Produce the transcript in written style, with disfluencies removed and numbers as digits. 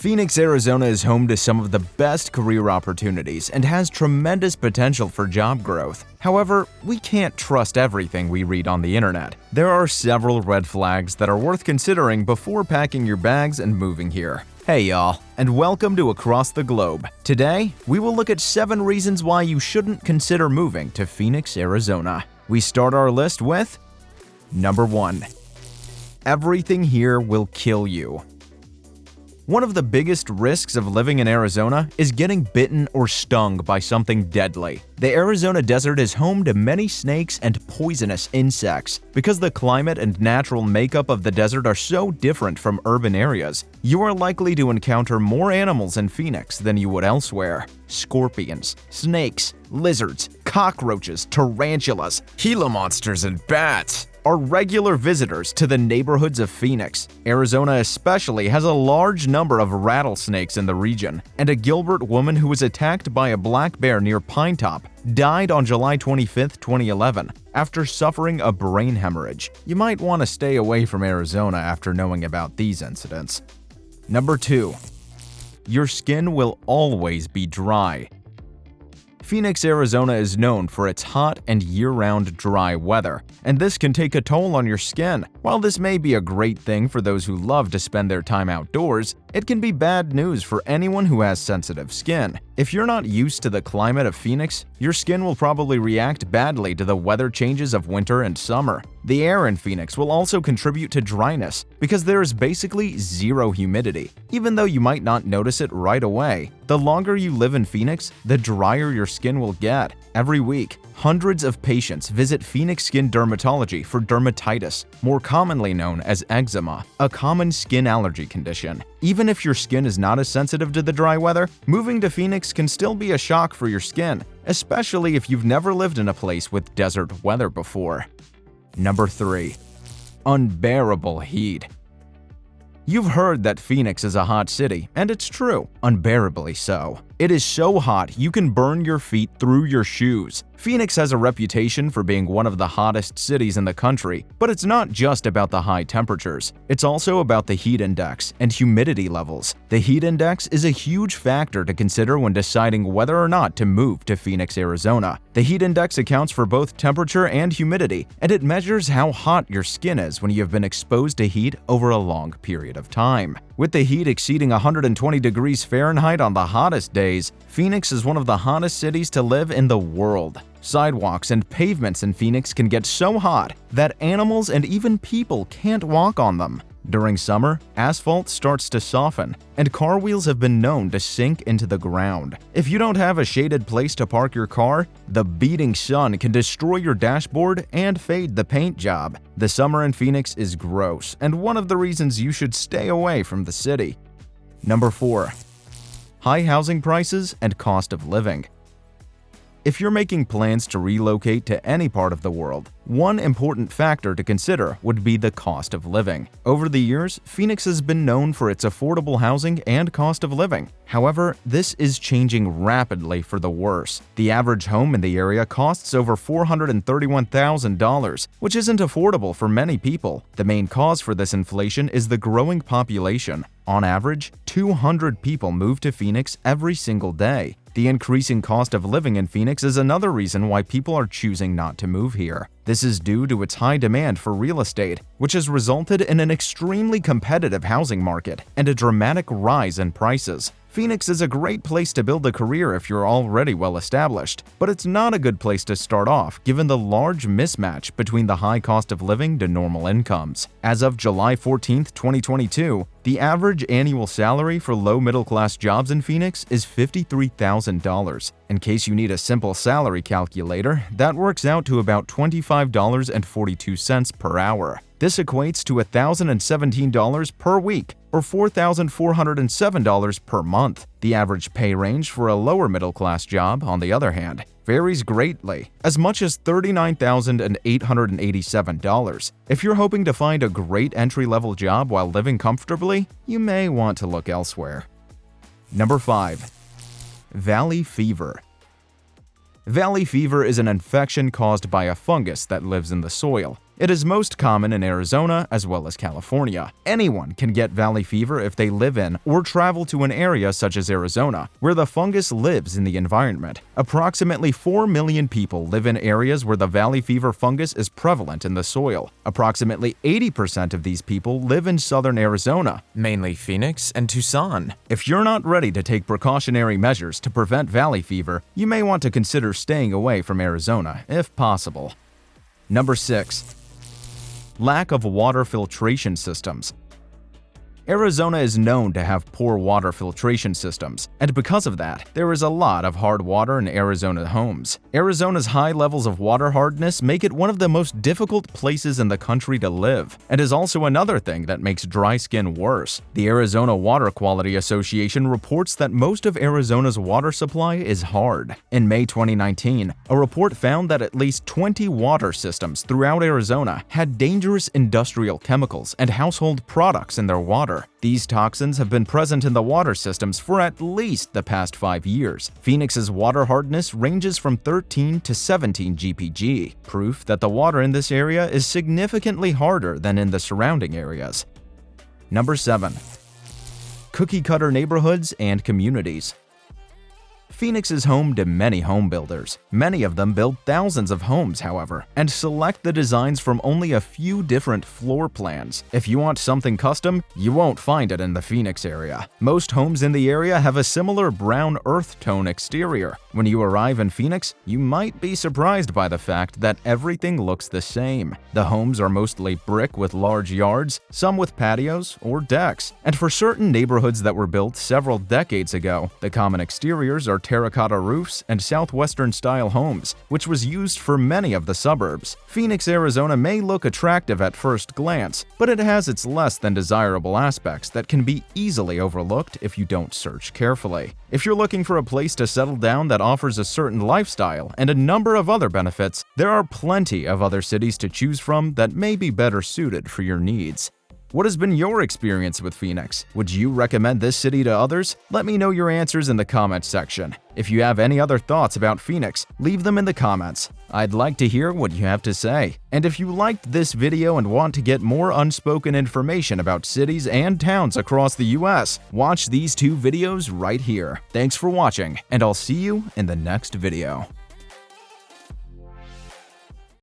Phoenix, Arizona is home to some of the best career opportunities and has tremendous potential for job growth. However, we can't trust everything we read on the internet. There are several red flags that are worth considering before packing your bags and moving here. Hey y'all, and welcome to Across the Globe. Today, we will look at 7 reasons why you shouldn't consider moving to Phoenix, Arizona. We start our list with Number 1. Everything here will kill you. One of the biggest risks of living in Arizona is getting bitten or stung by something deadly. The Arizona desert is home to many snakes and poisonous insects. Because the climate and natural makeup of the desert are so different from urban areas, you are likely to encounter more animals in Phoenix than you would elsewhere. Scorpions, snakes, lizards, cockroaches, tarantulas, Gila monsters, and bats are regular visitors to the neighborhoods of Phoenix. Arizona especially has a large number of rattlesnakes in the region, and a Gilbert woman who was attacked by a black bear near Pine Top died on July 25, 2011, after suffering a brain hemorrhage. You might want to stay away from Arizona after knowing about these incidents. Number 2. Your skin will always be dry. Phoenix, Arizona is known for its hot and year-round dry weather, and this can take a toll on your skin. While this may be a great thing for those who love to spend their time outdoors, it can be bad news for anyone who has sensitive skin. If you're not used to the climate of Phoenix, your skin will probably react badly to the weather changes of winter and summer. The air in Phoenix will also contribute to dryness because there is basically zero humidity. Even though you might not notice it right away, the longer you live in Phoenix, the drier your skin will get. Every week, hundreds of patients visit Phoenix Skin Dermatology for dermatitis, more commonly known as eczema, a common skin allergy condition. Even if your skin is not as sensitive to the dry weather, moving to Phoenix can still be a shock for your skin, especially if you've never lived in a place with desert weather before. Number 3. Unbearable heat. You've heard that Phoenix is a hot city, and it's true, unbearably so. It is so hot you can burn your feet through your shoes. Phoenix has a reputation for being one of the hottest cities in the country, but it's not just about the high temperatures. It's also about the heat index and humidity levels. The heat index is a huge factor to consider when deciding whether or not to move to Phoenix, Arizona. The heat index accounts for both temperature and humidity, and it measures how hot your skin is when you have been exposed to heat over a long period of time. With the heat exceeding 120 degrees Fahrenheit on the hottest days, Phoenix is one of the hottest cities to live in the world. Sidewalks and pavements in Phoenix can get so hot that animals and even people can't walk on them. During summer, asphalt starts to soften, and car wheels have been known to sink into the ground. If you don't have a shaded place to park your car, the beating sun can destroy your dashboard and fade the paint job. The summer in Phoenix is gross, and one of the reasons you should stay away from the city. Number 4. High housing prices and cost of living. If you're making plans to relocate to any part of the world, one important factor to consider would be the cost of living. Over the years, Phoenix has been known for its affordable housing and cost of living. However, this is changing rapidly for the worse. The average home in the area costs over $431,000, which isn't affordable for many people. The main cause for this inflation is the growing population. On average, 200 people move to Phoenix every single day. The increasing cost of living in Phoenix is another reason why people are choosing not to move here. This is due to its high demand for real estate, which has resulted in an extremely competitive housing market and a dramatic rise in prices. Phoenix is a great place to build a career if you're already well established, but it's not a good place to start off given the large mismatch between the high cost of living to normal incomes. As of July 14, 2022, the average annual salary for low-middle-class jobs in Phoenix is $53,000. In case you need a simple salary calculator, that works out to about $25.42 per hour. This equates to $1,017 per week, or $4,407 per month. The average pay range for a lower middle-class job, on the other hand, varies greatly, as much as $39,887. If you're hoping to find a great entry-level job while living comfortably, you may want to look elsewhere. Number 5. Valley fever. Valley fever is an infection caused by a fungus that lives in the soil. It is most common in Arizona as well as California. Anyone can get valley fever if they live in or travel to an area such as Arizona, where the fungus lives in the environment. Approximately 4 million people live in areas where the valley fever fungus is prevalent in the soil. Approximately 80% of these people live in southern Arizona, mainly Phoenix and Tucson. If you're not ready to take precautionary measures to prevent valley fever, you may want to consider staying away from Arizona if possible. Number 6. Lack of water filtration systems. Arizona is known to have poor water filtration systems, and because of that, there is a lot of hard water in Arizona homes. Arizona's high levels of water hardness make it one of the most difficult places in the country to live, and is also another thing that makes dry skin worse. The Arizona Water Quality Association reports that most of Arizona's water supply is hard. In May 2019, a report found that at least 20 water systems throughout Arizona had dangerous industrial chemicals and household products in their water. These toxins have been present in the water systems for at least the past 5 years. Phoenix's water hardness ranges from 13 to 17 GPG, proof that the water in this area is significantly harder than in the surrounding areas. Number 7. Cookie-cutter neighborhoods and communities. Phoenix is home to many home builders. Many of them build thousands of homes, however, and select the designs from only a few different floor plans. If you want something custom, you won't find it in the Phoenix area. Most homes in the area have a similar brown earth tone exterior. When you arrive in Phoenix, you might be surprised by the fact that everything looks the same. The homes are mostly brick with large yards, some with patios or decks. And for certain neighborhoods that were built several decades ago, the common exteriors are terracotta roofs and southwestern-style homes, which was used for many of the suburbs. Phoenix, Arizona may look attractive at first glance, but it has its less than desirable aspects that can be easily overlooked if you don't search carefully. If you're looking for a place to settle down that offers a certain lifestyle and a number of other benefits, there are plenty of other cities to choose from that may be better suited for your needs. What has been your experience with Phoenix? Would you recommend this city to others? Let me know your answers in the comments section. If you have any other thoughts about Phoenix, leave them in the comments. I'd like to hear what you have to say. And if you liked this video and want to get more unspoken information about cities and towns across the US, watch these 2 videos right here. Thanks for watching, and I'll see you in the next video.